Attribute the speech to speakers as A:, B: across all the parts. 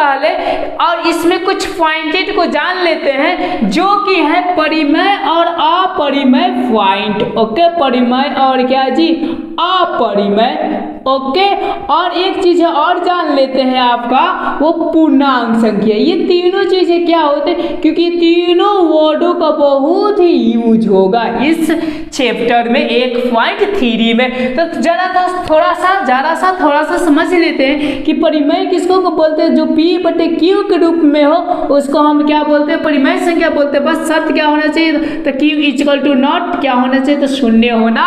A: पहले और इसमें कुछ पॉइंटेड को जान लेते हैं जो कि है परिमेय और अपरिमेय पॉइंट। ओके, परिमेय और क्या जी, अपरिमेय। ओके, और एक चीज और जान लेते हैं आपका, वो पूर्णांक संख्या। ये तीनों चीजें क्या होते हैं, क्योंकि तीनों वर्डों का बहुत ही यूज होगा इस चैप्टर में 1.3 में। तो जरा सा थोड़ा सा समझ लेते हैं कि परिमेय किसको को बोलते हैं, जो P/Q के रूप में हो उसको हम क्या बोलते हैं, परिमेय संख्या बोलते हैं। बस शर्त क्या होना चाहिए, तो Q = नॉट क्या होना चाहिए, तो 0 होना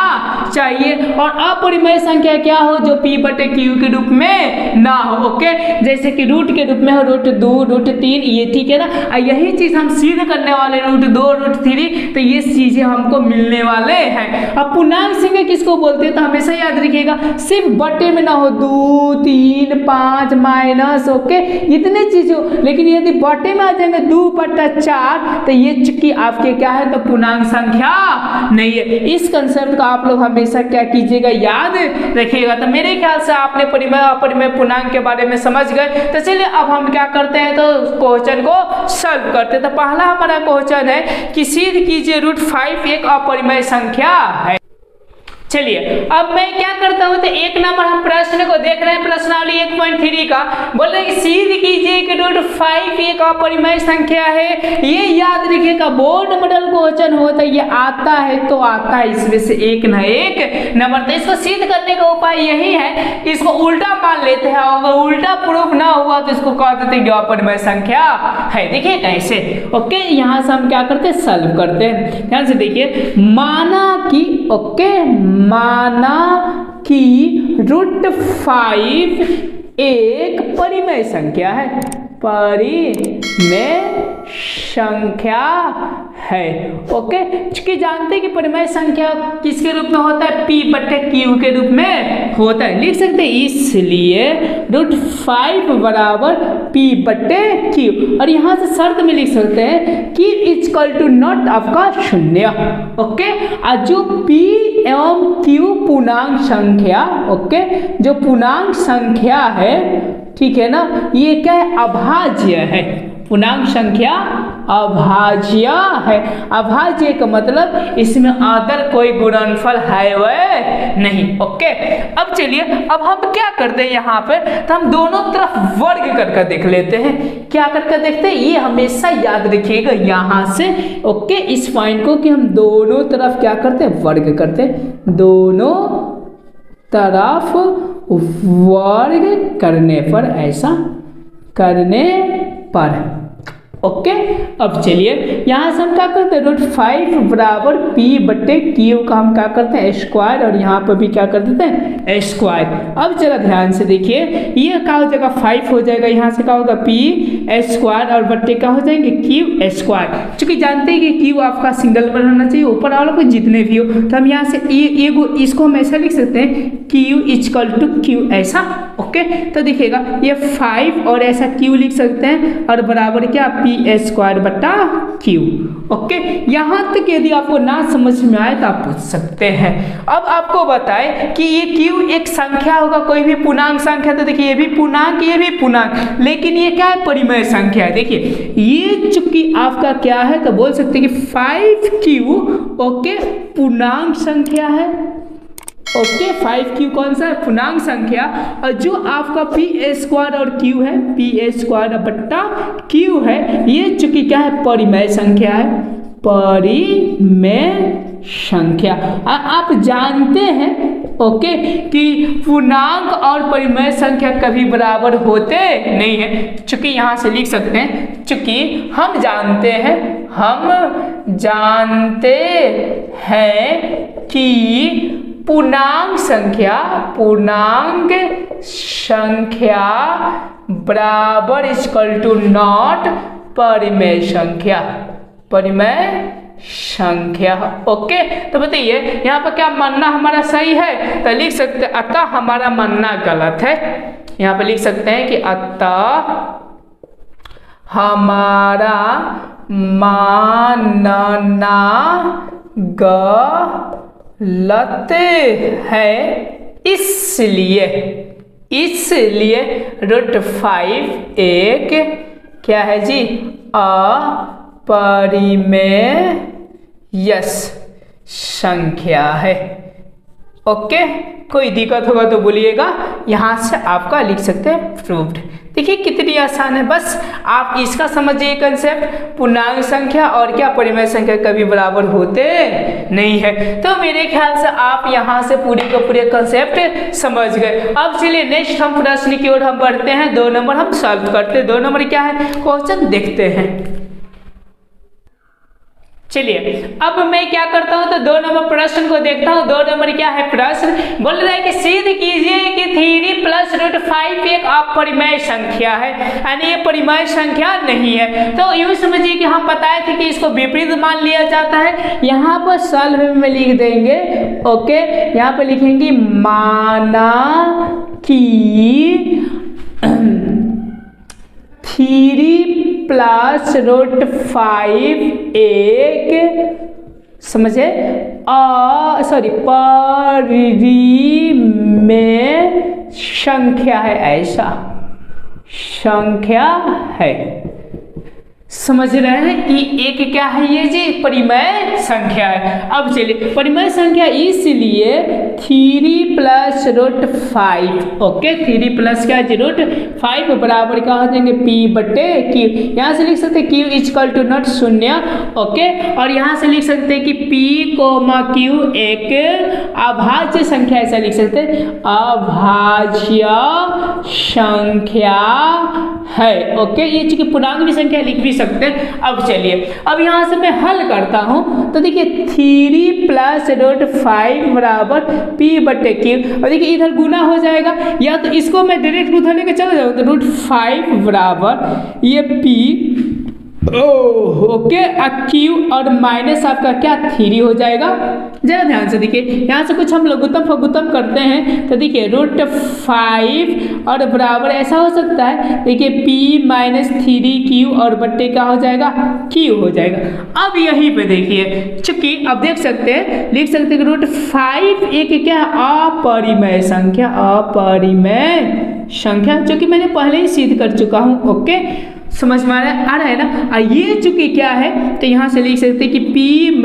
A: चाहिए। और अपरिमेय संख्या क्या हो, जो P/Q के रूप में ना हो। ओके, जैसे कि रूट के रूप में हो √2, √3, ये ठीक है ना। यही चीज हम सिद्ध करने वाले √2, √3, तो ये चीजें हमको मिलने वाले हैं। अब पूर्णांक संख्या किसको बोलते हैं, तो हमेशा याद रखिएगा सिर्फ बटे में ना हो, 2, 3, 5 माइनस, ओके, इतने चीज हो। लेकिन यदि बटे में आ जाएंगे 2/4, तो ये चूंकि आपके क्या है, तो पूर्णांक संख्या नहीं है। इस कंसेप्ट का आप लोग हमेशा क्या कीजिएगा, याद रखिएगा। तो मेरे ख्याल से आपने परिमेय अपरिमेय पूर्णांक के बारे में समझ गए। तो चलिए अब हम क्या करते हैं, तो क्वेश्चन को सॉल्व करते हैं। तो पहला हमारा क्वेश्चन है कि सिद्ध कीजिए √5 एक अपरिमेय संख्या है। चलिए अब मैं क्या करता हूं, तो एक नंबर हम प्रश्न को देख रहे हैं, प्रश्नावली 1.3 का। बोल रहे हैं सिद्ध कीजिए कि √5 एक अपरिमेय संख्या है। ये याद रखिएगा, बोर्ड मॉडल क्वेश्चन होता है, ये आता है तो आता है इसमें से एक ना एक नंबर। तो इसको सिद्ध करने का उपाय यही है, इसको उल्टा मान लेते हैं। अगर उल्टा प्रूफ ना हुआ तो इसको कह देते हैं अपरिमेय संख्या है। देखिए कैसे, ओके, यहां से हम क्या करते हैं, सॉल्व करते हैं। ध्यान से देखिए, माना कि √5 एक परिमेय संख्या है, परिमेय संख्या है। ओके, चूंकि जानते हैं कि परिमेय संख्या किसके रूप में होता है, P/Q के रूप में होता है, लिख सकते हैं। इसलिए √5 बराबर P/Q, और यहां से शर्त में लिख सकते हैं कि = नॉट आपका 0। ओके, और जो P एवं Q पूर्णांक संख्या, ओके, जो पूर्णांक संख्या है, ठीक है ना, ये क्या है, अभाज्य है। पूर्णांक संख्या अभाज्य है। अभाज्य का मतलब इसमें अदर कोई गुणनफल है वह नहीं। ओके, अब चलिए अब हम क्या करते हैं, यहाँ पे तो हम दोनों तरफ वर्ग करके देख लेते हैं। क्या करके देखते हैं, ये हमेशा याद रखिएगा यहाँ से। ओके, इस पॉइंट को कि हम दोनों तरफ क्या करते हैं, वर्ग करते हैं। दोनों तरफ वर्ग करने पर, ऐसा करने पर, ओके। अब चलिए यहाँ से हम क्या करते हैं, √5 बराबर P/Q का हम क्या करते हैं, स्क्वायर, और यहाँ पर भी क्या कर देते हैं, स्क्वायर। अब जरा ध्यान से देखिए, ये क्या हो जाएगा, 5 हो जाएगा, यहाँ से क्या होगा, P² और बट्टे क्या हो जाएंगे, Q²। चूंकि जानते हैं कि Q आपका सिंगल नंबर होना चाहिए, ऊपर वालों को जितने भी हो, तो हम यहाँ से इसको हम ऐसा लिख सकते हैं, Q = Q, ऐसा। ओके, तो देखिएगा ये 5 और ऐसा Q लिख सकते हैं, और बराबर क्या, P²/Q। ओके, यहाँ तक यदि आपको ना समझ में आए तो आप पूछ सकते हैं। अब आपको बताएं कि ये Q एक संख्या होगा, कोई भी पूर्णांक संख्या, तो देखिए ये भी पूर्णांक, ये भी पूर्णांक, लेकिन ये क्या है, परिमेय संख्या है। देखिए ये चूंकि आपका क्या है, तो बोल सकते हैं कि 5Q, ओके, पूर्णांक संख्या है। ओके, 5Q कौन सा है, पूर्णांक संख्या, और जो आपका P² और Q है, P²/Q है, ये चूंकि क्या है, परिमेय संख्या है, परिमेय संख्या। आप जानते हैं, ओके, कि पूर्णांक और परिमेय संख्या कभी बराबर होते नहीं है। चूंकि यहाँ से लिख सकते हैं, चूंकि हम जानते हैं कि पूर्णांक संख्या बराबर = नॉट परिमेय संख्या। ओके, तो बताइए यहाँ पर क्या मानना हमारा सही है, तो लिख सकते हैं अतः हमारा मानना गलत है। यहाँ पर लिख सकते हैं कि अतः हमारा मानना गलत है, इसलिए इसलिए √5 एक क्या है जी, अपरिमेय संख्या है। ओके, कोई दिक्कत होगा तो बोलिएगा, यहाँ से आपका लिख सकते हैं प्रूव्ड। देखिए कितनी आसान है, बस आप इसका समझिए कंसेप्ट। पूर्णांक संख्या और क्या परिमेय संख्या कभी बराबर होते नहीं है। तो मेरे ख्याल से आप यहाँ से पूरे का पूरे कंसेप्ट समझ गए। अब चलिए नेक्स्ट हम प्रश्न की ओर हम बढ़ते हैं। 2 नंबर हम सॉल्व करते हैं। 2 नंबर क्या है क्वेश्चन देखते हैं। चलिए अब मैं क्या करता हूं तो 2 नंबर प्रश्न को देखता हूं। 2 नंबर क्या है प्रश्न, बोल रहा है कि सिद्ध कीजिए कि 3 + √5 एक अपरिमेय संख्या है, यानी ये परिमेय संख्या नहीं है। तो यूं समझिए कि हम बताए थे कि इसको विपरीत मान लिया जाता है। यहाँ पर सॉल्व में लिख देंगे। ओके, यहाँ पर लिखेंगे माना कि 3 + √5 एक समझे परिमेय संख्या है, ऐसा संख्या है। समझ रहे हैं कि एक क्या है ये जी, परिमेय संख्या है। अब चलिए परिमेय संख्या इसलिए 3 + √5। ओके, 3 प्लस क्या है √5 बराबर क्या हो जाएंगे P/Q। यहाँ से लिख सकते हैं Q = नॉट 0। ओके, और यहाँ से लिख सकते हैं कि P, Q एक अभाज्य संख्या, ऐसा लिख सकते हैं अभाज्य संख्या है। ओके, ये चूंकि पूर्णांक भी संख्या लिख भी सकते हैं। अब चलिए अब यहाँ से मैं हल करता हूँ तो देखिए 3 + √5 बराबर P/Q, और देखिए इधर गुना हो जाएगा, या तो इसको मैं डायरेक्ट उधर लेके चला जाऊँ तो √5 बराबर ये P ओके Q और माइनस आपका क्या 3 हो जाएगा। जरा ध्यान से देखिए, यहाँ से कुछ हम लघुत्तम फघुत्तम करते हैं तो देखिए √5 और बराबर ऐसा हो सकता है, देखिए P - 3Q और बट्टे क्या हो जाएगा Q हो जाएगा। अब यहीं पे देखिए, चूंकि अब देख सकते हैं लिख सकते हैं कि √5 एक क्या है अपरिमेय संख्या, अपरिमेय संख्या, जो कि मैंने पहले ही सिद्ध कर चुका हूँ। ओके, समझ में आ रहा है ना। और ये चूंकि क्या है तो यहाँ से लिख सकते हैं कि P -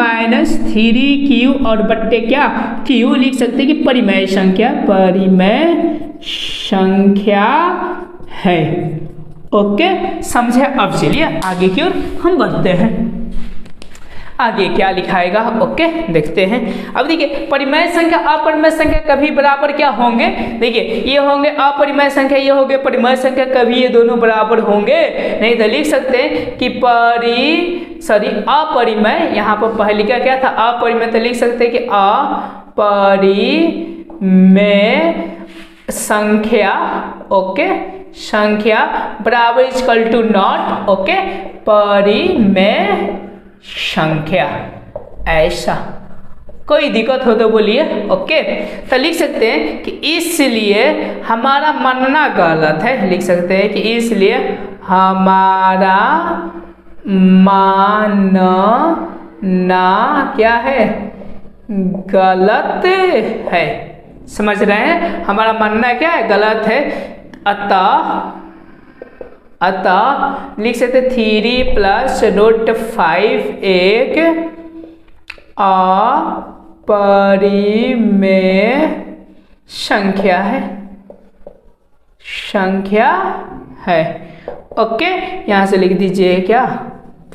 A: 3Q और बट्टे क्या Q लिख सकते हैं कि परिमेय संख्या, परिमेय संख्या है। ओके, समझे। अब चलिए आगे की ओर हम बढ़ते हैं। आगे क्या लिखाएगा ओके देखते हैं। अब देखिए परिमेय संख्या अपरिमेय संख्या कभी बराबर क्या होंगे, देखिए ये होंगे अपरिमेय संख्या, ये होंगे परिमेय संख्या, कभी ये दोनों बराबर होंगे नहीं। तो लिख सकते हैं कि अपरिमेय, यहाँ पर पहले क्या था अपरिमेय, तो लिख सकते हैं कि अपरिमेय संख्या ओके संख्या बराबर = नॉट ओके परिमेय संख्या, ऐसा। कोई दिक्कत हो तो बोलिए। ओके, तो लिख सकते हैं कि इसलिए हमारा मानना गलत है, लिख सकते हैं कि इसलिए हमारा मानना क्या है गलत है। समझ रहे हैं, हमारा मानना क्या है गलत है। अतः लिख सकते 3 + √5 एक अपरिमेय संख्या है। ओके, यहाँ से लिख दीजिए क्या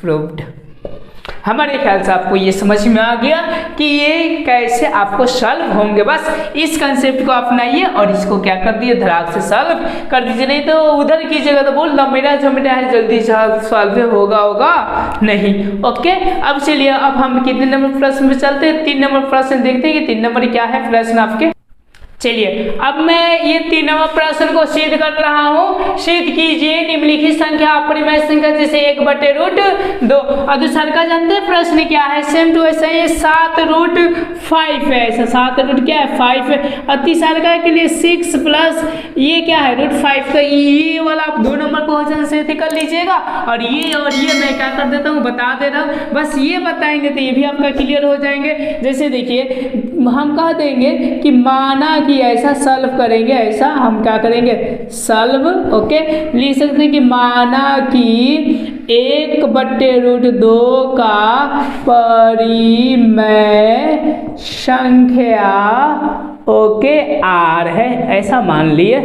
A: प्रूव्ड। हमारे ख्याल से आपको ये समझ में आ गया कि ये कैसे आपको सॉल्व होंगे। बस इस कंसेप्ट को अपनाइए और इसको क्या कर दिए धड़ाक से सॉल्व कर दीजिए, नहीं तो उधर कीजिएगा तो बोल मेरा झमेटा है जल्दी सॉल्व होगा नहीं। ओके, अब चलिए अब हम कितने नंबर प्रश्न में चलते हैं। 3 नंबर प्रश्न देखते हैं कि 3 नंबर क्या है प्रश्न आपके। चलिए अब मैं ये 3 नंबर प्रश्न को सिद्ध कर रहा हूँ। सिद्ध कीजिए निम्नलिखित संख्या अपरिमेय संख्या जैसे 1/√2। और दूसरा का जानते हैं प्रश्न क्या है, सेम टू ऐसा ही 7√5 है, ऐसा 7 क्या है 5 है। और तीसरा का के लिए 6 प्लस ये क्या है √5, तो ये वाला आप 2 नंबर क्वेश्चन से कर लीजिएगा। और ये मैं क्या कर देता हूँ बता दे रहा हूँ, बस ये बताएंगे तो ये भी आपका क्लियर हो जाएंगे। जैसे देखिए हम कह देंगे कि माना कि ऐसा सॉल्व करेंगे, ऐसा हम क्या करेंगे सॉल्व, ओके लिख सकते हैं कि माना कि 1/√2 का परिमेय संख्या ओके R है, ऐसा मान लिए,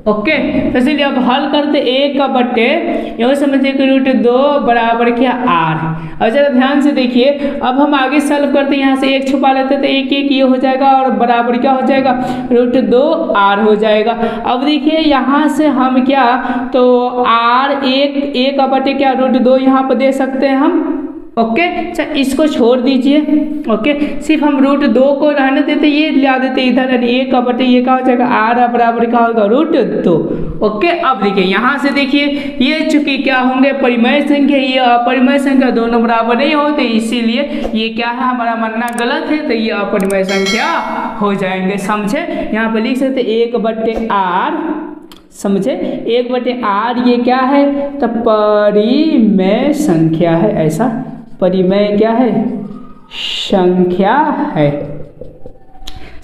A: ओके। तो चलिए अब हल करते 1/, यह समझिए कि √2 बराबर क्या R। और जरा ध्यान से देखिए, अब हम आगे सॉल्व करते हैं, यहाँ से 1 छुपा लेते हैं तो 1 ये हो जाएगा और बराबर क्या हो जाएगा √2 R हो जाएगा। अब देखिए यहाँ से हम क्या तो R 1/, क्या √2 यहाँ पर दे सकते हैं हम, ओके। अच्छा इसको छोड़ दीजिए, ओके सिर्फ हम √2 को रहने देते, ये ला देते इधर, 1/, ये क्या हो जाएगा R बराबर क्या होगा √2, ओके। अब देखिए यहाँ से देखिए ये चूंकि क्या होंगे परिमेय संख्या, ये अपरिमेय संख्या दोनों बराबर नहीं होते, इसीलिए ये क्या है हमारा मानना गलत है, तो ये अपरिमेय संख्या हो जाएंगे, समझे। यहाँ पर लिख सकते 1/R, समझे 1/R ये क्या है तो परिमेय संख्या है, ऐसा परिमेय क्या है संख्या है,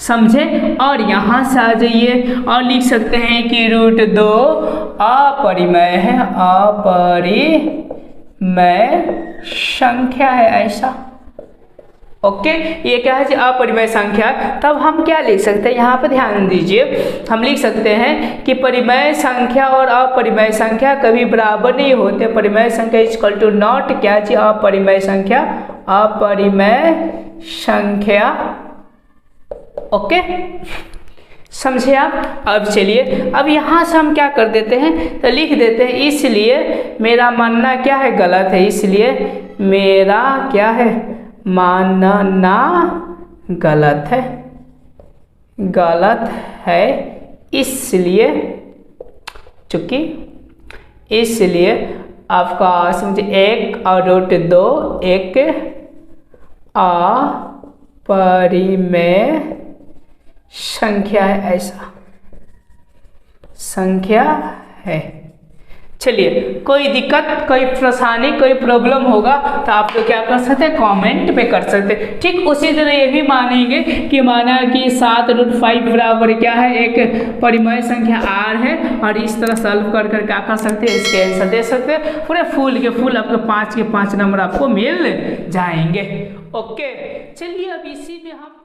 A: समझे। और यहाँ से आ जाइए और लिख सकते हैं कि √2 अपरिमेय है, अपरिमेय संख्या है, ऐसा, ओके। ये क्या है अपरिमेय संख्या। तब हम क्या लिख सकते हैं, यहाँ पर ध्यान दीजिए, हम लिख सकते हैं कि परिमेय संख्या और अपरिमेय संख्या कभी बराबर नहीं होते। परिमेय संख्या इक्वल टू नॉट क्या जी अपरिमेय संख्या, अपरिमेय संख्या, ओके समझे आप। अब चलिए अब यहाँ से हम क्या कर देते हैं तो लिख देते हैं, इसलिए मेरा मानना क्या है गलत है, इसलिए मेरा क्या है मानना गलत है, इसलिए चूंकि इसलिए आपका समझे 1 और √2 एक अपरिमेय संख्या है, ऐसा संख्या है। चलिए कोई दिक्कत कोई परेशानी कोई प्रॉब्लम होगा तो आप लोग क्या कर सकते हैं कमेंट पे कर सकते हैं। ठीक उसी तरह ये भी मानेंगे कि माना कि 7√5 बराबर क्या है एक परिमेय संख्या R है, और इस तरह सॉल्व कर कर क्या कर सकते हैं इसके आंसर दे सकते हैं। पूरे फुल के फुल आपके 5 के 5 नंबर आपको मिल जाएंगे। ओके चलिए अब इसी में हम